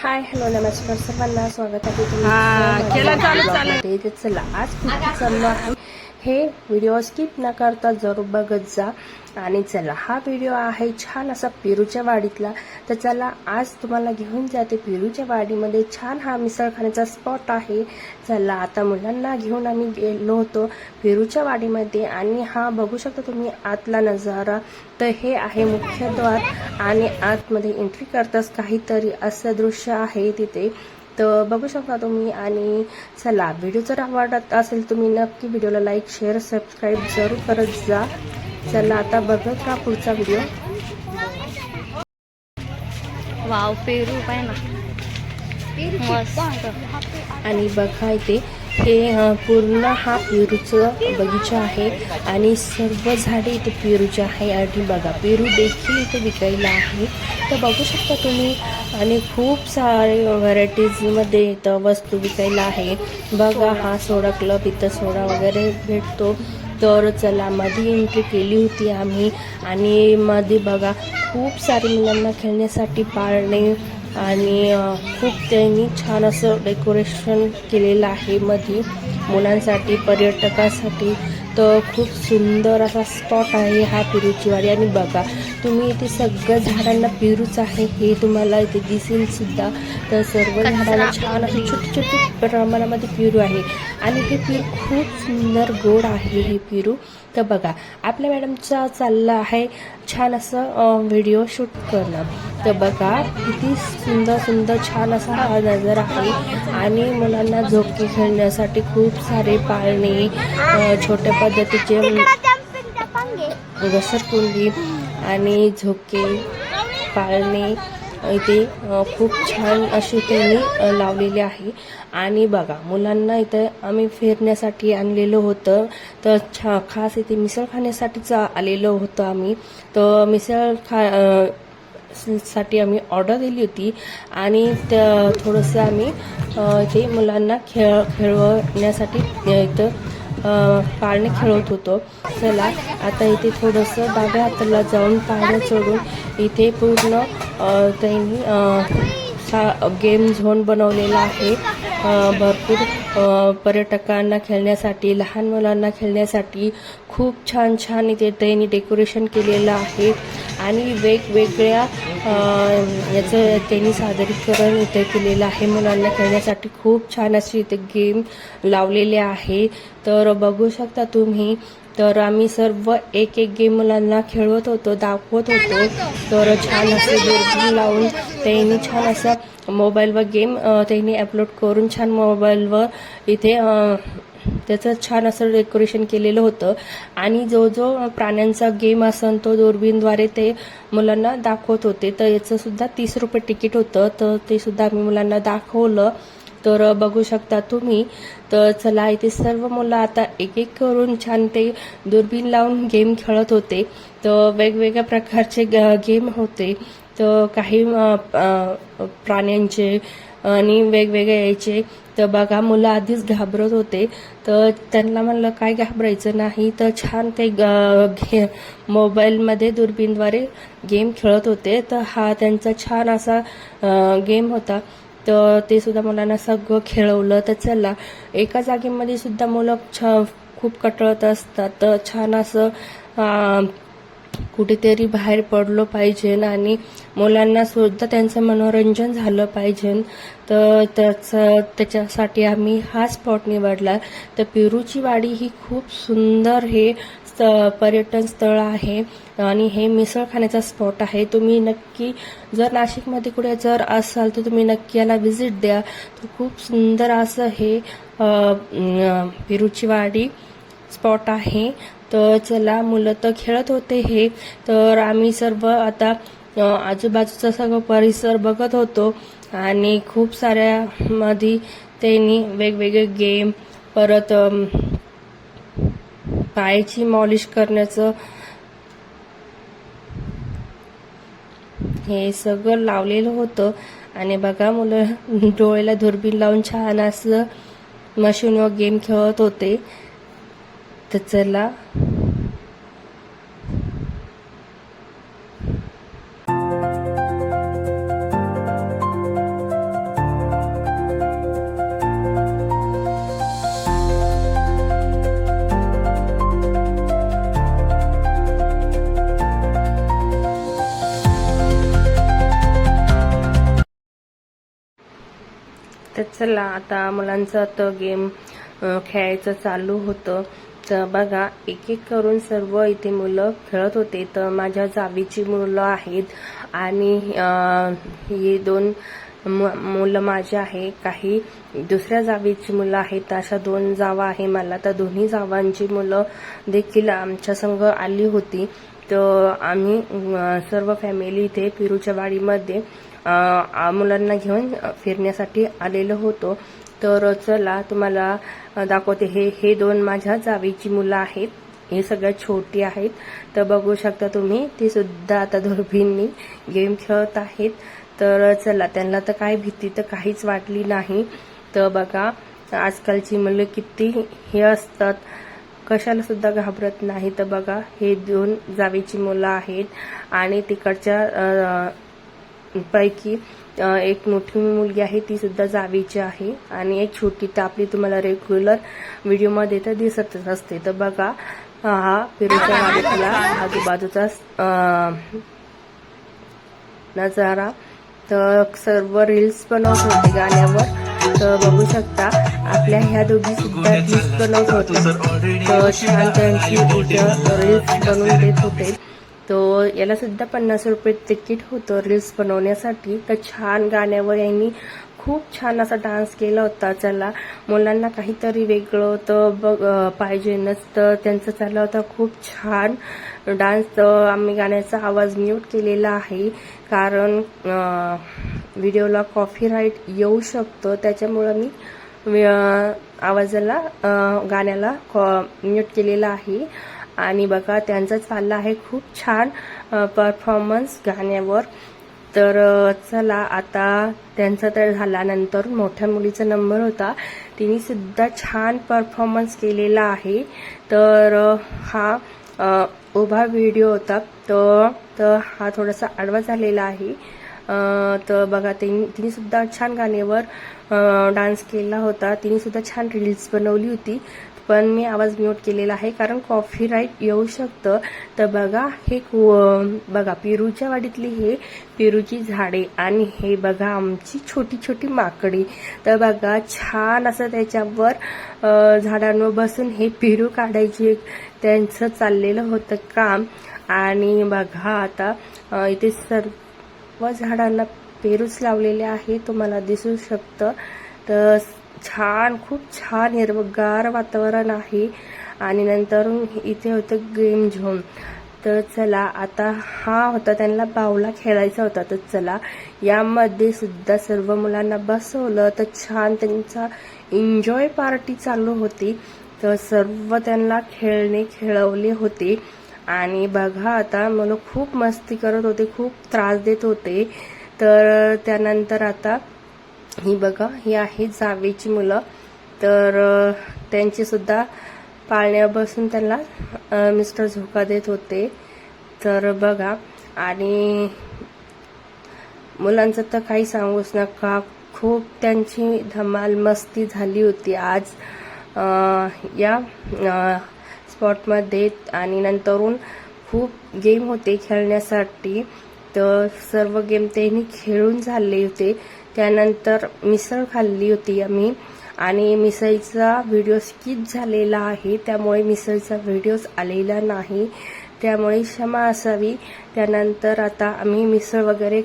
Hi hello नमस्कार सर्वांना स्वागत आहे केला चालू तुमचं चला आज कुठे चाललो आहे हे व्हिडिओ स्किप न करता जरूर बघत जा आणि चला हा व्हिडिओ आहे छान असा पेरूच्या वाडीतला। तर चला आज तुम्हाला घेऊन जाते पेरूच्या वाडीमध्ये छान हा मिसळखाण्याचा स्पॉट आहे। चला आता मुलांना घेऊन आम्ही गेलो होतो पेरूच्या वाडीमध्ये आणि हा बघू शकता तुम्ही आतला नजारा। तर हे आहे मुख्य द्वार आणि आतमध्ये एंट्री करताच काहीतरी असं दृश्य आहे तिथे। तर बघू शकता तुम्ही आणि चला व्हिडिओ जर आवडत असेल तुम्ही नक्की व्हिडिओला लाईक शेअर सबस्क्राईब जरूर करत जा। चला आता बघत राहा पुढचा व्हिडिओ। वाव पेरू पाय ना मस्त। आणि बघा इथे हे पूर्ण हा पेरूचं बगीचा आहे आणि सर्व झाडे इथे पेरूचे आहे आणि बघा पेरू देखील इथे विकायला आहे। तर बघू शकता तुम्ही आणि खूप सारे व्हरायटीजमध्ये इथं वस्तू विकायला आहे। बघा हा सोडा क्लब इथं सोडा वगैरे भेटतो। तर चला मध्ये एंट्री केली होती आम्ही आणि मध्ये बघा खूप सारे मुलांना खेळण्यासाठी पाळणे आणि खूप त्यांनी छान असं डेकोरेशन केलेलं आहे मध्ये मुलांसाठी पर्यटकासाठी। तर खूप सुंदर असा स्पॉट आहे हा पेरूची वाडी। आणि बघा तुम्ही इथे सगळ्या झाडांना पेरूच आहे हे तुम्हाला इथे दिसेल सुद्धा। तर सर्व झाडांना छान असे छोटे छोटे प्रमाणामध्ये पेरू आहे आणि हे पेरू खूप सुंदर गोड आहे हे पेरू। तर बघा आपल्या मॅडमचा चालला आहे छान असं व्हिडिओ शूट करणं। तर बघा किती सुंदर सुंदर छान असा हा नजारा आहे आणि मुलांना झोके खेळण्यासाठी खूप सारे पाळणे छोट्या पद्धतीचे घसरकुंडी आणि झोके पाळणे इथे खूप छान असे त्यांनी लावलेले आहे। आणि बघा मुलांना इथे आम्ही फिरण्यासाठी आणलेलं होतं। तर खास इथे मिसळ खाण्यासाठीच आलेलो होतो आम्ही। तर मिसळ साठी आम्ही ऑर्डर दिली होती आणि थोडंसं आम्ही इथे मुलांना खेळवण्यासाठी इथं पाळणे खेळवत होतो। चला आता इथे थोडंसं डाव्या हाताला जाऊन पाळणे चढून इथे पूर्ण त्यांनी गेम झोन बनवलेला आहे। भरपूर पर्यटकांना खेळण्यासाठी लहान मुलांना खेळण्यासाठी खूप छान छान इथे त्यांनी डेकोरेशन केलेलं आहे आणि वेगवेगळ्या याचं त्यांनी सादरीकरण इथे केलेलं आहे। मुलांना खेळण्यासाठी खूप छान अशी इथे गेम लावलेले आहे। तर बघू शकता तुम्ही। तर आम्ही सर्व एक एक गेम मुलांना खेळवत होतो दाखवत होतो। तर छान असे दुर्बीण लावून त्यांनी छान असा मोबाईलवर गेम त्यांनी अपलोड करून छान मोबाईलवर इथे त्याचं छान असं डेकोरेशन केलेलं होतं आणि जो जो प्राण्यांचा गेम असेल तो दुर्बीणद्वारे ते मुलांना दाखवत होते। तर याचं सुद्धा 30 रुपये तिकीट होतं। तर ते सुद्धा आम्ही मुलांना दाखवलं। तर बघू शकता तुम्ही। तर चला इथे सर्व मुलं आता एक एक करून छान ते दुर्बीण लावून गेम खेळत होते। तर वेगवेगळ्या प्रकारचे गेम होते। तर काही प्राण्यांचे आणि वेगवेगळे यायचे। तर बघा मुलं आधीच घाबरत होते। तर त्यांना म्हणलं काय घाबरायचं नाही। तर छान ते मोबाईलमध्ये दुर्बीणद्वारे गेम खेळत होते। तर हा त्यांचा छान असा गेम होता। तर ते सुद्धा मुलांना सगळं खेळवलं। तर चला एका जागेमध्ये सुद्धा मुलं खूप कंटाळत असतात। तर छान असं कुठेतरी बाहेर पडलो पाहिजे आणि मुलांना सुद्धा त्यांचं मनोरंजन झालं पाहिजे। तर त्याच्यासाठी आम्ही हा स्पॉट निवडला। तर पेरूची वाडी ही खूप सुंदर हे पर्यटन स्थळ आहे आणि हे मिसळ खाण्याचा स्पॉट आहे। तुम्ही नक्की जर नाशिकमध्ये कुठे जर असाल तर तुम्ही नक्की याला व्हिजिट द्या। तर खूप सुंदर असं हे पेरूची वाडी स्पॉट आहे। तर चला मुलं तर खेळत होते हे। तर आम्ही सर्व आता आजूबाजूचा सगळं परिसर बघत होतो आणि खूप साऱ्या मध्ये त्यांनी वेगवेगळे गेम परत पायाची मॉलिश करण्याचं हे सगळं लावलेलं होतं। आणि बघा मुलं डोळ्याला दुर्बीण लावून छान असं मशीनवर गेम खेळत होते। तर चला तर चला आता मुलांचं तर गेम खेळायचं चालू होतं. तर बघा एक एक करून सर्व इथे मुलं खेळत होते. तर माझ्या जावीची मुलं आहेत आणि ही 2 मुलं माझी आहे. काही दुसऱ्या जावीची मुलं आहेत. अशा 2 जावा आहे मला. तर दोन्ही जावांची मुलं देखील आमच्या संग आली होती. तर आम्ही सर्व फॅमिली इथे पिरूच्या वाडीमध्ये मुलांना घेऊन फिरण्यासाठी आलेलो होतो. तर चला तुम्हाला दाखवते. हे 2 माझ्या जावीची मुलं आहेत. हे सगळ्यात छोटी आहेत. तर बघू शकता तुम्ही, ती सुद्धा आता दुर्बिणनी गेम खेळत आहेत. तर चला, त्यांना तर काय भीती तर काहीच वाटली नाही. तर बघा आजकालची मुलं किती हे असतात, कशाला सुद्धा घाबरत नाही. तर बघा हे 2 जावीची मुलं आहेत आणि तिकडच्या पैकी एक मोठी मुलगी आहे, ती सुद्धा जावीची आहे आणि एक छोटी तर आपली तुम्हाला रेग्युलर व्हिडिओमध्ये तर दिसतच असते. तर बघा हा पिरूच्या वाडीतला आजूबाजूचा नजारा. तर सर्व रील्स बनवत होते गाण्यावर. तर बघू शकता आपल्या ह्या दोघी सुद्धा रील्स बनवत होते. तर छान त्यांची रील्स बनवून देत होते. तो याला सुद्धा 50 रुपये तिकीट होतं रील्स बनवण्यासाठी. तर छान गाण्यावर यांनी खूप छान असा डान्स केला होता. चला, मुलांना काहीतरी वेगळं तर पाहिजे नसतं. त्यांचा चालला होता खूप छान डान्स. तर आम्ही गाण्याचा आवाज म्यूट केलेला आहे कारण व्हिडिओला कॉपीराईट येऊ शकतो. त्याच्यामुळं मी आवाजाला गाण्याला म्यूट केलेला आहे. आणि बघा त्यांचा चालला आहे खूप छान परफॉर्मन्स गाण्यावर. तर चला आता त्यांचा तर झाल्यानंतर मोठ्या मुलीचा नंबर होता. तिने सुद्धा छान परफॉर्मन्स केलेला आहे. तर हा उभा व्हिडिओ होता. तर हा थोडासा आडवा झालेला आहे. तर बघा तिने सुद्धा छान गाण्यावर डान्स केला होता. तिने सुद्धा छान रील्स बनवली होती. पण मी आवाज म्यूट केलेला आहे कारण कॉपीराईट येऊ शकतं. तर बघा हे बघा पिरूच्या वाडीतली हे पिरूची झाडे आणि हे बघा आमची छोटी छोटी माकडी. तर बघा छान असं त्याच्यावर झाडांवर बसून हे पिरू काढायची त्यांचं चाललेलं होतं काम. आणि बघा आता इथे सर्व झाडांना पेरूच लावलेले आहे, तुम्हाला दिसू शकतं. तर छान खूप छान हिरवगार वातावरण आहे. आणि नंतर इथे होतं गेम झोन. तर चला आता हा होता त्यांना बावला खेळायचा होता. तर चला यामध्ये सुद्धा सर्व मुलांना बसवलं. तर छान त्यांचा एन्जॉय पार्टी चालू होती. तर सर्व त्यांना खेळवले होते. आणि बघा आता मुलं खूप मस्ती करत होते, खूप त्रास देत होते. तर त्यानंतर आता ही बघा ही आहे जावेची मुलं. तर त्यांची सुद्धा पाळण्यावर बसून त्यांना मिस्टर झोका देत होते. तर बघा आणि मुलांचं तर काही सांगूच नका, खूप त्यांची धमाल मस्ती झाली होती आज या स्पॉटमध्ये. आणि नंतरून खूप गेम होते खेळण्यासाठी. तर सर्व गेम त्यांनी खेळून झाले होते. त्यानंतर मिसळ खाल्ली होती आम्ही आणि मिसळीचा व्हिडिओ स्किप झालेला आहे, त्यामुळे मिसळीचा व्हिडिओच आलेला नाही, त्यामुळे क्षमा असावी. त्यानंतर आता आम्ही मिसळ वगैरे